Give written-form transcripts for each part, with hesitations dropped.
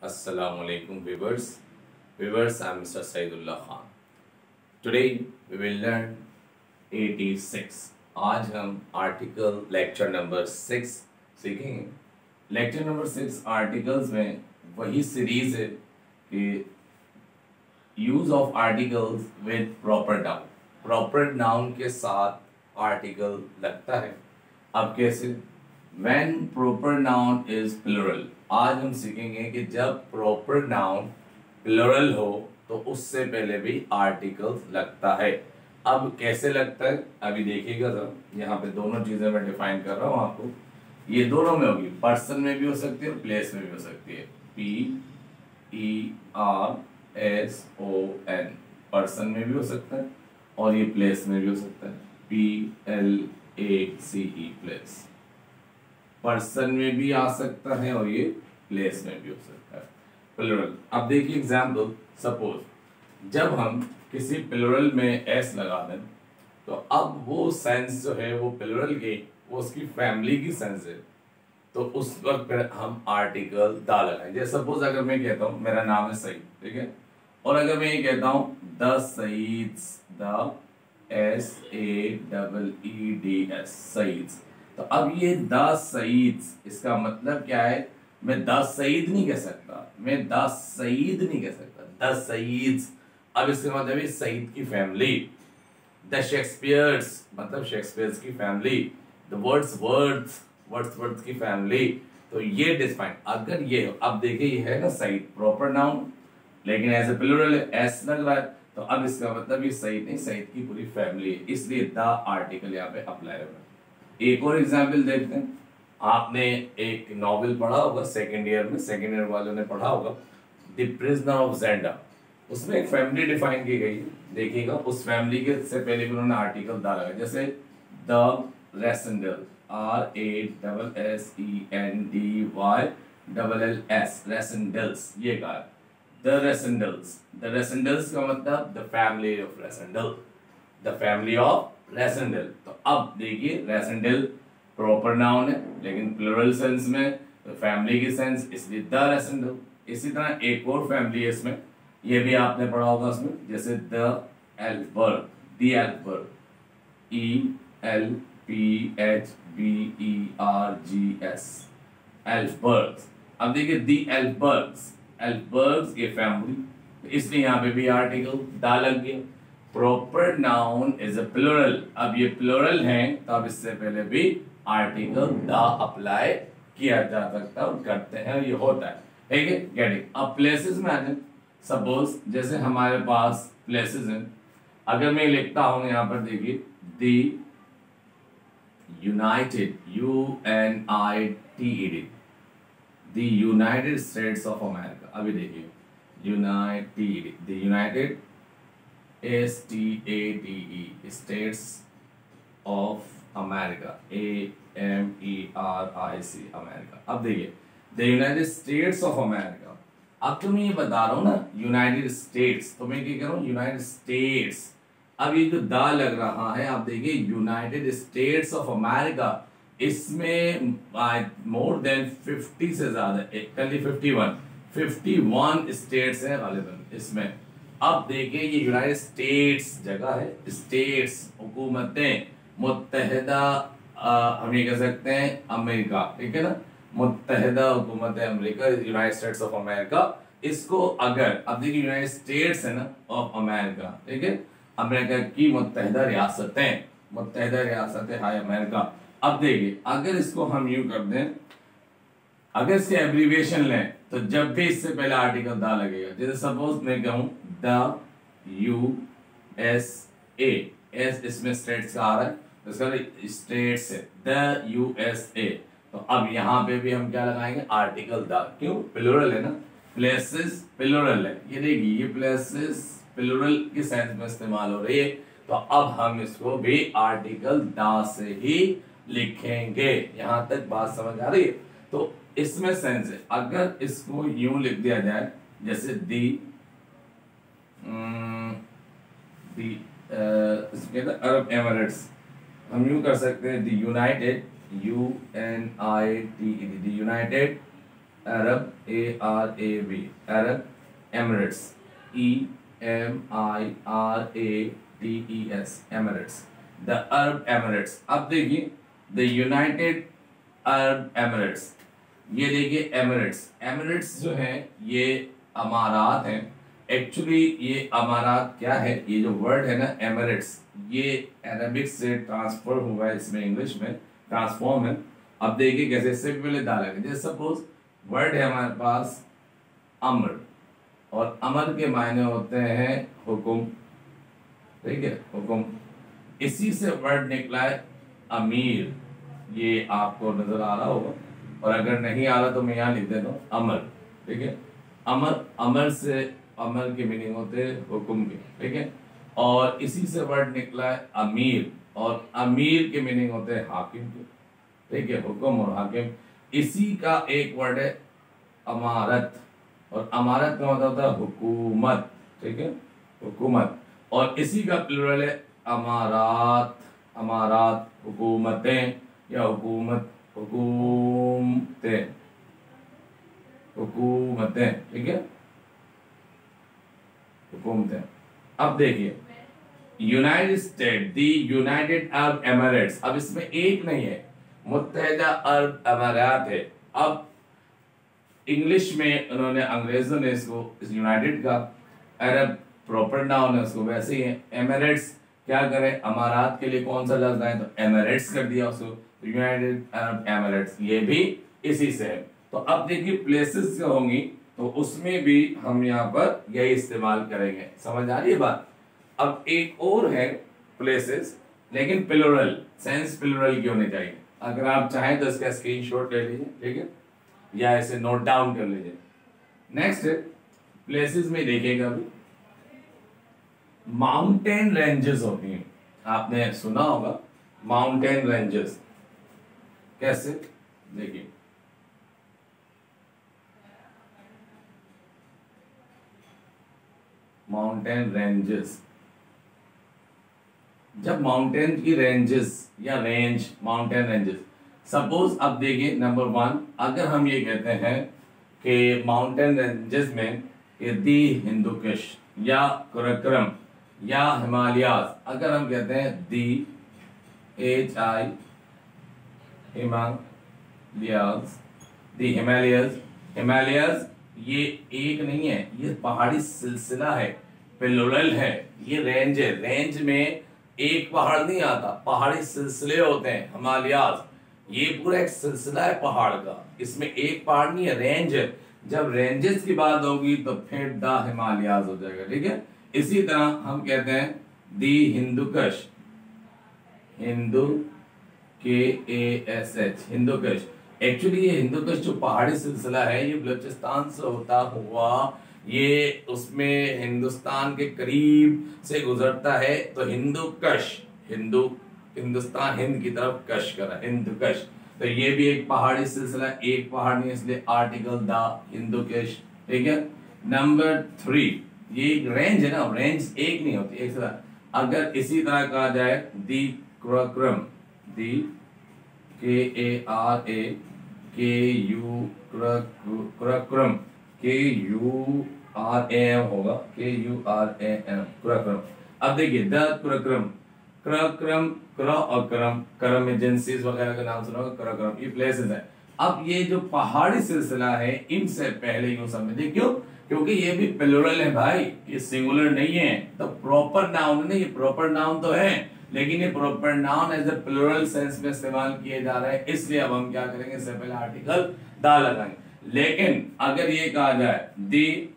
Assalamu alaikum viewers. Viewers, I am Mr. Saidullah Khan. Today we will learn 86. आज हम article lecture number 6 सीखेंगे. Lecture number 6 articles में वही series है कि use of articles with proper noun. Proper noun के साथ article लगता है. अब कैसे? When proper noun is plural. आज हम सीखेंगे कि जब प्रॉपर नाउन प्लूरल हो तो उससे पहले भी आर्टिकल लगता है. अब कैसे लगता है अभी देखिएगा सर. यहाँ पे दोनों चीजें मैं डिफाइन कर रहा हूँ आपको. ये दोनों में होगी, पर्सन में भी हो सकती है और प्लेस में भी हो सकती है. PERSON पर्सन में भी हो सकता है और ये प्लेस में भी हो सकता है. PLACE प्लेस पर्सन में भी आ सकता है और ये प्लेस में भी हो सकता है. प्लूरल. अब देखिए एग्जाम्पल. सपोज जब हम किसी प्लूरल में एस लगा दें तो अब वो सेंस जो है वो प्लूरल की वो उसकी फैमिली की सेंस है. तो उस वक्त पर हम आर्टिकल दा लगाएं. जैसे सपोज अगर मैं कहता हूँ मेरा नाम है सईद, ठीक है, और अगर मैं ये कहता हूँ द सईद्स, द SAEEDS सईद्स, तो अब ये द सईद्स इसका मतलब क्या है? मैं द सईद नहीं कह सकता, मैं द सईद नहीं कह सकता, द सईद्स. अब इसका मतलब है सईद की फैमिली. द शेक्सपियर्स मतलब शेक्सपियर्स की फैमिली. द वर्ड्सवर्थ की फैमिली. तो ये डिफाइन अगर ये हो. अब देखिए ये है ना सईद प्रॉपर नाउन लेकिन एज ए प्लूरल है, एस लग रहा है, तो अब इसका मतलब ये सईद नहीं, सईद की पूरी फैमिली है, इसलिए द आर्टिकल यहाँ पे अप्लाई होगा. एक और एग्जाम्पल देखते हैं. आपने एक नॉवेल पढ़ा होगा सेकेंड ईयर वालों ने पढ़ा होगा, द प्रिजनर ऑफ ज़ेंडा. उसमें एक फैमिली डिफाइन की गई है. देखिएगा उस फैमिली के से पहले भी उन्होंने आर्टिकल डाला है. जैसे द रेसेंडल, RASENDYLLS रेसेंडल्स, ये कहा. द रेसेंडल्स का मतलब द फैमिली ऑफ रेसेंडल, द फैमिली ऑफ रेसेंडल. तो अब देखिए रेसेंडल प्रॉपर नाउन है लेकिन प्लूरल सेंस में, तो फैमिली की सेंस, इसलिए द रेसेंडल. इसी तरह एक और फैमिली है इसमें, ये भी आपने पढ़ा होगा उसमें, जैसे द एल्फबर्ग, द एल्फबर्ग, ELPHBERGS एल्फबर्ग्स. अब देखिए द एल्फबर्ग्स ये फैमिली, इसलिए यहाँ पे भी आर्टिकल दा लग गया. Proper noun is a plural. अब ये प्लूरल है तो अब इससे पहले भी आर्टिकल दा अप्लाई किया जा सकता है और करते हैं और ये होता है. ठीक है, गेटिंग. अब प्लेसेस में आ जाए. सपोज जैसे हमारे पास प्लेसेस हैं. अगर मैं लिखता हूं यहाँ पर देखिए the United, UNITED, the United states of America. अभी देखिए United, the United STATE states of America, AMERIC America. अब देखिए the United states of America. अब तो मैं ये बता रहा हूँ ना यूनाइटेड स्टेट्स, तो मैं क्या कर रहा हूँ यूनाइटेड स्टेट्स. अब ये जो दा लग रहा है आप देखिए यूनाइटेड स्टेट्स ऑफ अमेरिका, इसमें मोर देन 50 से ज्यादा, कल 51 स्टेट्स हैं गालिबन इसमें. अब देखिए ये यूनाइटेड स्टेट्स जगह है, स्टेट्स हुकूमतें मुत्तहिदा, हम ये कह सकते हैं अमेरिका, ठीक है ना, मुत्तहिदा हुकूमत America, United states of America. इसको अगर अब देखिए यूनाइटेड स्टेट्स है ना ऑफ अमेरिका, ठीक है, अमेरिका की मुत्तहिदा रियासतें हाय अमेरिका. अब देखिए अगर इसको हम यूं कर दें, अगर इसके एब्रीविएशन लें तो जब भी इससे पहले आर्टिकल दा लगेगा. जैसे सपोज मैं कहूं द USA, एस इसमें स्टेट्स का आ रहा है, इसका स्टेट्स है द USA. तो अब यहाँ पे भी हम क्या लगाएंगे आर्टिकल दा. क्यों? प्लूरल है ना, प्लेसेस प्लूरल है. ये देखिए ये प्लेसेस प्लूरल की सेंस में इस्तेमाल हो रही है, तो अब हम इसको भी आर्टिकल दा से ही लिखेंगे. यहां तक बात समझ आ रही है? तो इसमें सेंस है. अगर इसको यूं लिख दिया जाए जैसे दी अरब एमिरेट्स, हम यूं कर सकते हैं the United, UNITED, the United Arab, ARAB, Arab Emirates, EMIRATES, Emirates, the Arab Emirates. अब देखिए द यूनाइटेड अरब एमिरेट्स, ये देखिए एमिरेट्स, एमिरेट्स जो है ये अमारात हैं। एक्चुअली ये अमारात क्या है, ये जो वर्ड है ना एमिरेट्स, ये अरबिक से ट्रांसफर हुआ है, इसमें इंग्लिश में ट्रांसफॉर्म है। अब देखिए कैसे, इससे पहले डालेंगे, जैसे सपोज वर्ड है हमारे पास अमर, और अमर के मायने होते हैं हुक्म, ठीक है, हुक्म। इसी से वर्ड निकला है अमीर, ये आपको नजर आ रहा होगा, और अगर नहीं आ रहा तो मैं यहाँ लिख देता हूँ अमर, ठीक है। अमर, अमर से, अमर के मीनिंग होते हैं हुक्म के, ठीक है। और इसी से वर्ड निकला है अमीर, और अमीर के मीनिंग होते हैं हाकिम के, ठीक है, हुक्म और हाकिम। इसी का एक वर्ड है अमारत, और अमारत का मतलब होता है हुकूमत, ठीक है, हुकूमत। और इसी का प्लूरल है अमारात, अमारात, हुकूमतें या हुकूमत, हुकूमतें, हुकूमतें, ठीक है, हुकूमतें। अब देखिए यूनाइटेड स्टेट, दी यूनाइटेड अरब एमिरेट्स, अब इसमें एक नहीं है, मुत्तहिदा अरब अमारात है। अब इंग्लिश में उन्होंने, अंग्रेजों ने इसको, इस यूनाइटेड का अरब प्रॉपर नाउन है उसको, वैसे ही है एमिरेट्स, क्या करें अमारात के लिए कौन सा लफ्ज आए, तो एमिरेट्स कर दिया उसको, यूनाइटेड अरब एमिरेट्स, ये भी इसी से है। तो अब देखिए प्लेसेस जो होंगी तो उसमें भी हम यहाँ पर यही इस्तेमाल करेंगे, समझ आ रही है बात। अब एक और है प्लेसेस, लेकिन प्लूरल, सेंस प्लूरल की होनी चाहिए। अगर आप चाहें तो इसका स्क्रीनशॉट ले लीजिए, ठीक है, या इसे नोट डाउन कर लीजिए। नेक्स्ट प्लेसेस में देखिएगा अभी माउंटेन रेंजेस होती हैं, आपने सुना होगा माउंटेन रेंजेस, कैसे, देखिए माउंटेन रेंजेस, जब माउंटेन की रेंजेस या रेंज, माउंटेन रेंजेस, सपोज अब देखिए नंबर 1, अगर हम ये कहते हैं कि माउंटेन रेंजेस में दी हिंदुकुश या कराकोरम या हिमालयाज, अगर हम कहते हैं दी HI हिमालयाज, दी हिमालयाज, हिमालयाज ये एक नहीं है, ये पहाड़ी सिलसिला है, प्लूरल है, ये रेंज है, रेंज में एक पहाड़ नहीं आता, पहाड़ी सिलसिले होते हैं हिमालयाज, ये पूरा एक सिलसिला है पहाड़ का, इसमें एक पहाड़ नहीं है, रेंज है। जब रेंजेस की बात होगी तो फिर द हिमालयाज हो जाएगा, ठीक है। इसी तरह हम कहते हैं दी हिंदुकुश, हिंदू KASH, हिंदुकुश। एक्चुअली ये हिंदुकुश जो पहाड़ी सिलसिला है ये बलूचिस्तान से होता हुआ ये उसमें हिंदुस्तान के करीब से गुजरता है, तो हिंदुकुश, हिंदू, हिंदुस्तान, हिंद की तरफ कश करा, हिंदुकुश। तो ये भी एक पहाड़ी सिलसिला, एक पहाड़ नहीं, इसलिए आर्टिकल द हिंदुकुश, ठीक है। नंबर 3, ये एक रेंज है ना, रेंज एक नहीं होती, एक साथ। अगर इसी तरह कहा जाए दी कराकोरम, दी कराकोरम, KURAM होगा, KURAM, कराकोरम। अब देखिए द कराकोरम, कराकोरम, करा और करम, करम एजेंसीज वगैरह का नाम सुना होगा, कराकोरम, ये प्लेसेस है। अब ये जो पहाड़ी सिलसिला है इनसे पहले यूं समझिए, क्यों, क्योंकि ये भी प्लूरल है भाई, ये सिंगुलर नहीं है, तो प्रॉपर नाउन नहीं, प्रॉपर नाउन तो है लेकिन ये proper noun as a plural sense में इस्तेमाल किए जा रहे हैं, इसलिए अब हम क्या करेंगे, इससे पहले आर्टिकल दा लगाएंगे। लेकिन अगर ये कहा जाए दी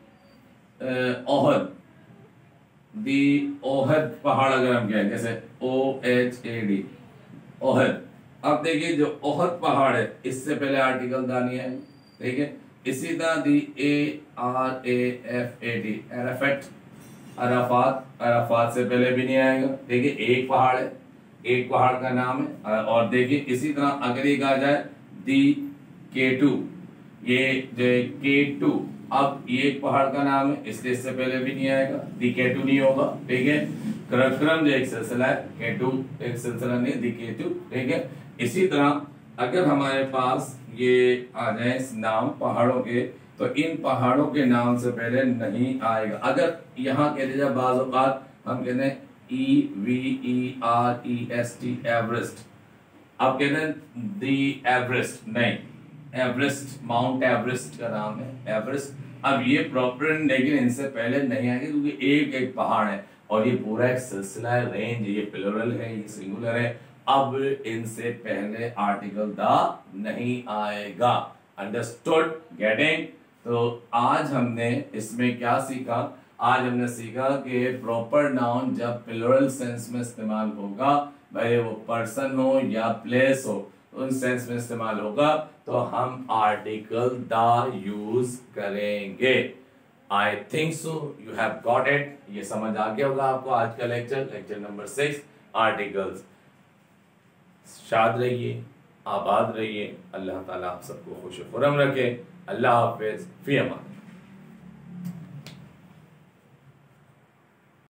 ओहद, दी ओहद पहाड़, अगर हम कहें जैसे OHAD, ओहद। अब देखिए जो ओहद पहाड़ है इससे पहले आर्टिकल दा नहीं है, ठीक है। इसी तरह दी ARAFAT, अराफात, अराफात, अराफात से पहले भी नहीं आएगा, देखिए एक पहाड़ है, एक पहाड़ का नाम है। और देखिए इसी तरह अगर ये कहा जाए दी K2, ये जो K2, अब ये एक पहाड़ का नाम है इसलिए इससे पहले भी नहीं आएगा, दी K2 नहीं होगा, ठीक है। कराकोरम जो एक सिलसिला है, K2 एक सिलसिला नहीं, दी K2, ठीक है। इसी तरह अगर हमारे पास ये आ जाए नाम पहाड़ों के, तो इन पहाड़ों के नाम से पहले नहीं आएगा। अगर यहाँ कह दीजिए बाज़ औक़ात हम कहते हैं EVEREST एवरेस्ट, अब कहते हैं दी एवरेस्ट, नहीं, एवरेस्ट माउंट एवरेस्ट का नाम है एवरेस्ट। अब ये प्रॉपर, लेकिन इनसे पहले नहीं आएंगे क्योंकि एक एक पहाड़ है और ये पूरा एक सिलसिला है, रेंज, ये प्लुरल है, ये सिंगुलर है। अब इनसे पहले आर्टिकल द नहीं आएगा। Understood, getting? तो आज हमने इसमें क्या सीखा? आज हमने सीखा कि प्रॉपर नाउन जब प्लुरल सेंस में इस्तेमाल होगा, भले वो पर्सन हो या प्लेस हो, उन सेंस में इस्तेमाल होगा तो हम आर्टिकल द यूज करेंगे। I think so you have got it. ये समझ आ गया होगा आपको आज का लेक्चर नंबर 6 आर्टिकल्स। शाद रहिए, आबाद रहिए, अल्लाह ताला आप सबको खुश खुरम रखे। अल्लाह हाफिज, फी अमान।